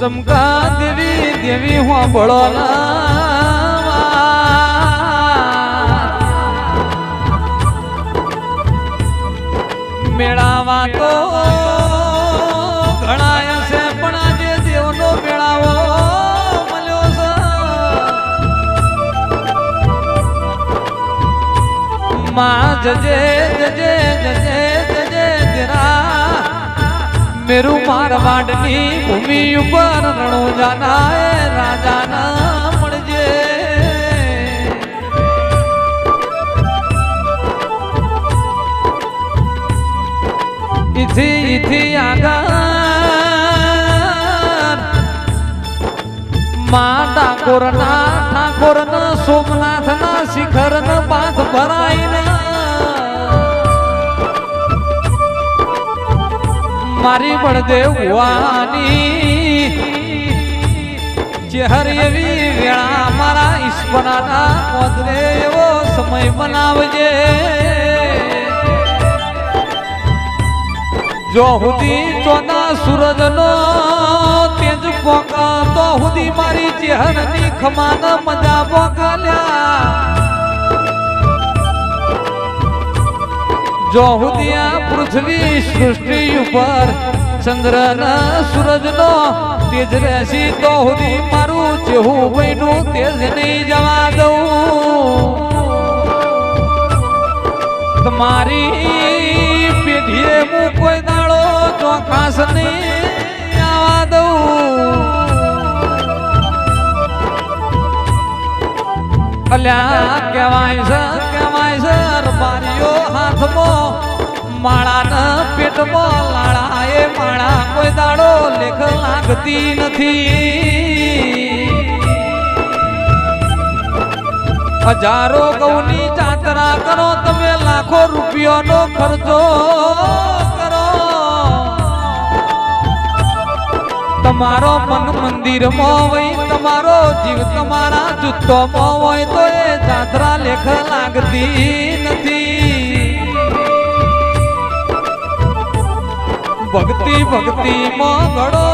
चमका देवी देवी हुआ बड़ो मेळावा तो घणाया से पण जे देवनो मेळावो मल्यो स मां जजे जजे जजे जजे तेरा मेरू मारवाड़नी भूमि ऊपर रणो जाना है राजा ना मणजे इथी इथी आगर मां ठाकुर न सोमनाथ ना शिखर न बात भराई ना मारी बड़देव वानी चेहर एवी वेळा मारा ईश्वराना कोदरे एवो समय बनावजे जो हुदी चोना सूरज नो तेज पोका तो हुदी मारी चेहर नी खमान मजा पोकाल्या जो हुदिया पृथ्वी सृष्टि ऊपर चंद्र न सूरज नो तेज रहसी तो हुदी मारू जेहू बनु तेज नहीं जवा दऊं तुम्हारी पेढ़िए मु कोई दाड़ो जो खास नहीं आवा दऊं अल्या केवाय सर बारियो हाथ मो माळा न पेट मो लाड़ा ए माळा कोई दाड़ो लेख लागती नथी हजारों गौनी जात्रा करो तमे लाखों रुपयों नो खर्चो करो तमारो मन मंदिर में वही तमारो जीव तमारा जुत्तो में वही तो ये जात्रा लेख लागती नथी भक्ति भक्ति में घड़ो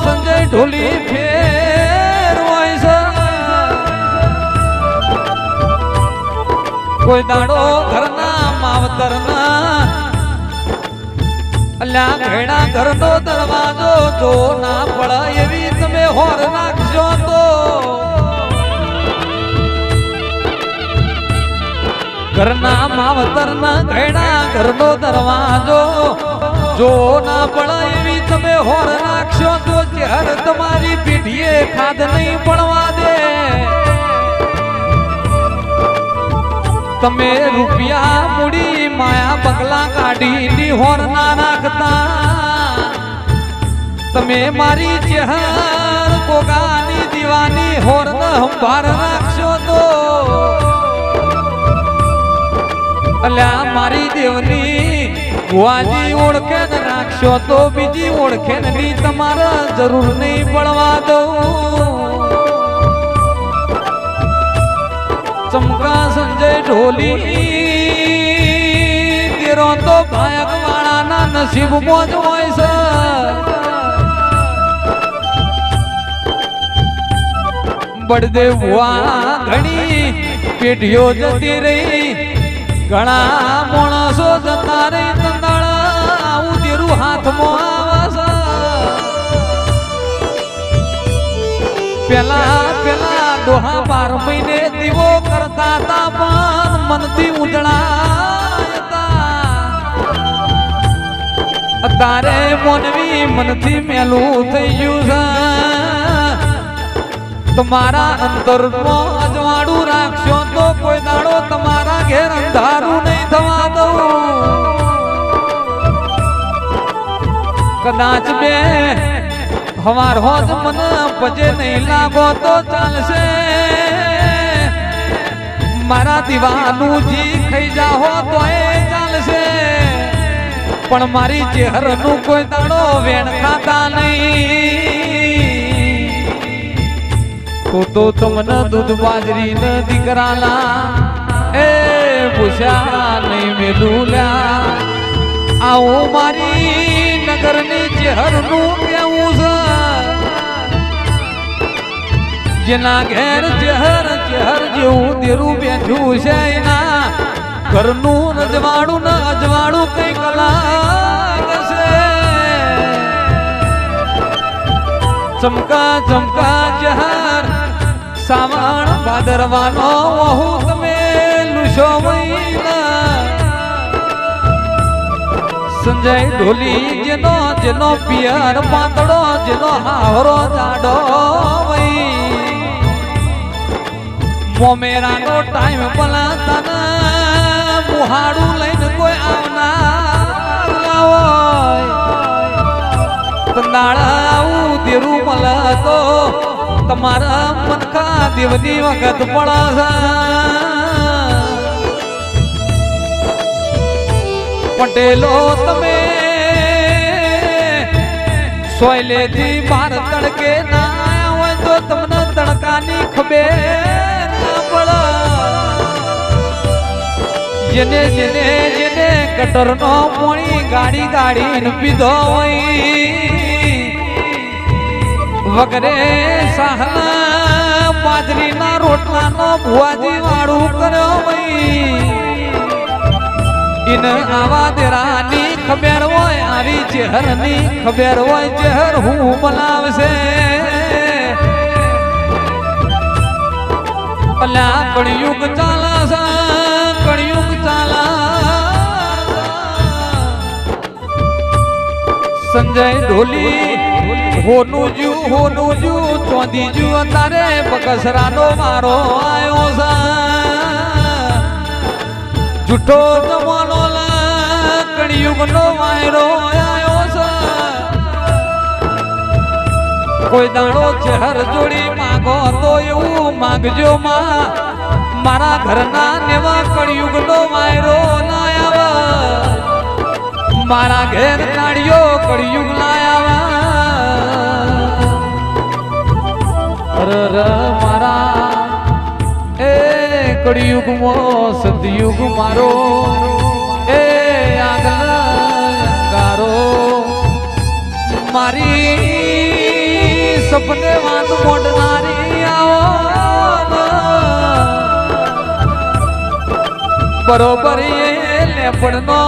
संजय ढोली फेर वैसा कोई दाड़ो घरना मावतरना अल्ला घेड़ा घर नो दरवाजो जो ना पड़ा ये भी तुम्हें होर नाखजो तो घरना मावतरना घेड़ा घर नो दरवाजो जो ना पड़ा ये भी तुम्हें होर नाखजो तो चेहर तुम्हारी पीढ़िए खाद नहीं पड़वा दे तमे रुपया मुड़ी माया बंगला काढ़ी नी होर ना राखता तमे मारी चेहर कोगानी दीवानी होर न हंभार राखशो तो अल्या मारी देवनी बुआजी ओळखे न राखशो तो बीजी ओळखे नी तमारा जरूर नहीं पड़वा दऊं चमका संजय ढोली तेरो तो भायक वाला ना नसीब मोज वैसा बड़दे हुआ घणी पेढ़ियो जती रही घणा माणसो जता रही तंदाड़ा आऊ तेरू हाथ मो आवस पेला पेला दोहा 12 महीने दिवो करता ता पण मनती उजळायता तारे मोनवी मनथी मेलू थईयु तुम्हारा अंतर मो अजवाड़ू राखशो तो कोई दाड़ो तुम्हारा घेर अंधारू नहीं थवा दऊं कदाच में हमार होज मन पजे नहीं लागो तो चाल से मारा दीवानू जी खई जाहो तो चाल से पण मारी चेहर नु कोई दाड़ो वेण खाता नहीं तो तुमने दूध बाजरी न दिकराला ए पूछा नहीं मिलूला आओ मारी नगर ने चेहर नु केऊ જેના ઘેર જહર જહર જેવું દેરું બેઠું છે એના ઘરનું રજવાડું ને અજવાડું કઈ કલાક છે ચમકા ચમકા જહર સાવણ ભાદરવાનો વહુ તમે લુશો સંજય ઢોલી જેનો જેનો પિયર પાતળો જેનો હાવરો જાડો મોમેરાનો ટાઈમ પલાતાના મુહાડું લઈને કોઈ આવનાર તંદાળા આવું દેરું મળે તો તમારા મનકા દેવની વખત પડા પટેલો તમે સોયલેથી બાર તડકે ના આયા હોય તો તમને તડકાની ખબર ના પડે જેને જેને જેને ગટરનો પાણી ગાડી ગાડીને પીધો હોય વગરે સાહના બાજરીના રોટલાનો ભુવાજી વાળું કર્યો હોય ઇન આવા દેરાની ખબર હોય આવી જહરની ખબર હોય જહર હું બનાવશે પલા કળિયુગ ચાલા કળિયુગ ચાલા સંજય ઢોલી હોનું જુ ચોંધી જુ તારે બકસરાનો મારો આયો જૂઠો જમાનો કળિયુગ નો વાયરો આયો છે કોઈ દાડો ચહેર જોડી માગો તો એવું માગજો માં મારા ઘરના નેવા કળિયુગ નો વાયરો ના આવે મારા ઘેર કાઢ્યો કળિયુગ ના આવે મારા કળિયુગ મો સતયુગ મારો એ આગલો મારી સપને વાત મોડનારી આવો બરોબર એ લેપણનો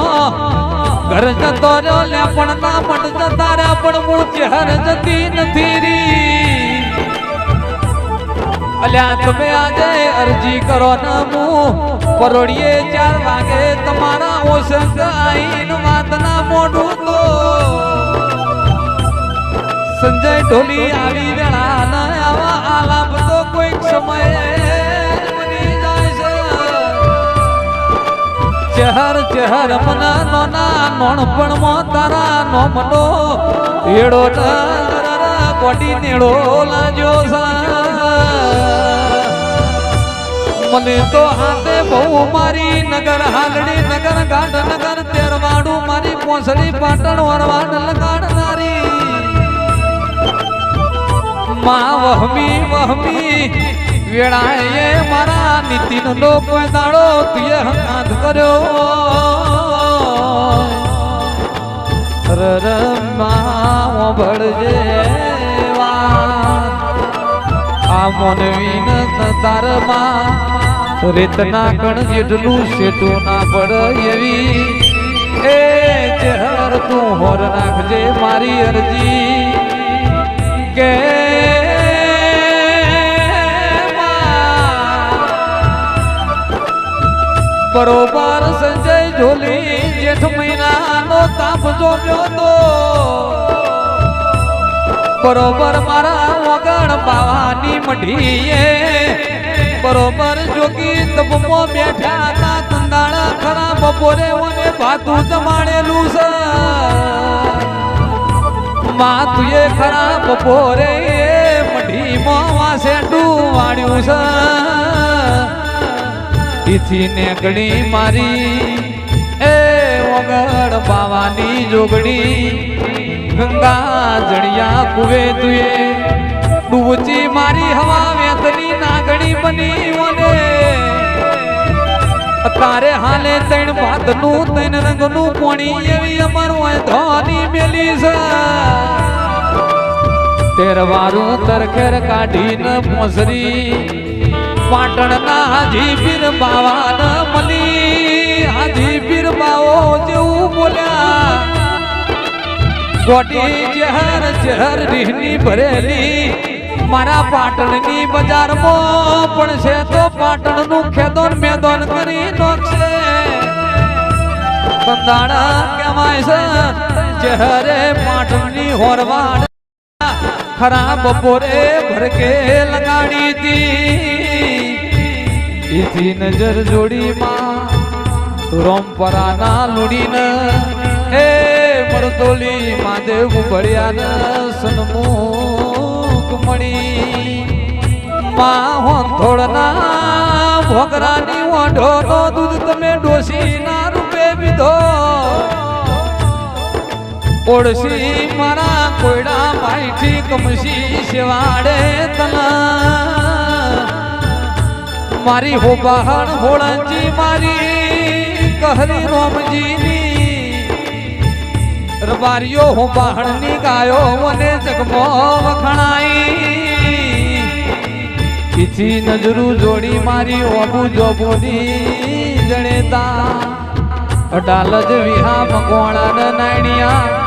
ઘર જતો રહ્યો લેપણના મટ જતા રહ્યા પણ હું ચહેર જતી નથી રી અલ્યા તમે આજે અરજી કરો ને હું પરોડીએ 4 વાગે તમારા ઓસંગ આઈન વાતના મોઢું તો સંજય ઢોલી આવી વેળા ના આવા આલાપ તો કોઈક સમયે બની જાય છે ચહેર મના નોના નોણપણમાં તારા નોમનો એડો કોટી નેડો લાજો મને તો હાથે બહુ મારી નગર હાલડી નગર ગાંઠ નગર તેરવાડું મારી પોસડી પાટણ વરવાડ લગાડનારી માં વહમી વેળાએ મારા નીતિન નો કોઈ દાડો તુએ હંગાત કર્યો માં ભળજે આ મોનવીન તારમાં રેતના કણ જેટલું શેટું ના પડ એવી એ ચહેર તું હોર નાખજે મારી અરજી કે બરોબર સંજય ઢોલી જેઠ મહિનાનો તાપ જોમ્યો તો બરોબર મારા વગણ બાવાની મઢીએ બરોબર જોગી તબમો બેઠા હતા તંદાળા ખરા બપોરે મને ભાતું જમાડેલું છે માં તુએ ખરા બપોરે મઢીમાં વાસેડું વાળ્યું છે ઈથી નેકડી મારી એ વગણ બાવાની જોગડી ગંગા જડિયા કુવે તુએ ડૂબચી મારી હવા વેતની નાગણી બની વને તારે હાલે તૈણ ભાતનું તૈણ રંગનું પાણી એવી અમારું ધોની મેલી છે તેરવારું તરખેર કાઢીને મોસરી પાટણના હાજી પીર બાવાને મળી હાજી પીર બાવો જેવું બોલ્યા ગોટી જહર જહર રીહની ભરેલી મારા પાટણની બજારમાં પણ છે તો પાટણનું ખેદોન મેદોન કરી નોખશે બંધાણા કહેવાય છે જહરે પાટણની હોરવાડ ખરા બપોરે ભરકે લગાડી દી એથી નજર જોડી માં રોમપરાના લુડીને એ મળતોલી માદેવ ભળ્યાને સન્મુખ મળી માં હોંથોડના ભોગરાની ઓઢોનો દૂધ તમે ડોશીના રૂપે પીધો ઓળસી મારા કોયડા માઈથી કમસી શેવાડે તના મારી હોબાહણ હોળંજી મારી કહરી રોમજીની રબારીઓ હોબાહણની ગાયો મને જગમો વખણાઈ પીછી નજરું જોડી મારી ઓબુ જોબુની જણેતા અડાલજ વિહા મગવાણા નાયણિયા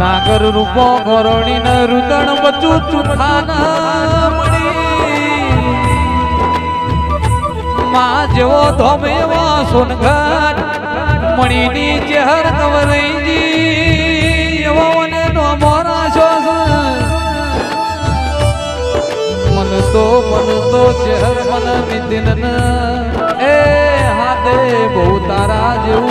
નાગર રૂપો ગોરણી ન રુદણ બચું ચુથાન મળી માં જેવો ધોમ એવો સોનગઢ મણીની ચહેર કવરઈજી એવો મને નો મોરાશો મન તો ચહેર મન મિતિન એ હાથે બહુ તારા જેવું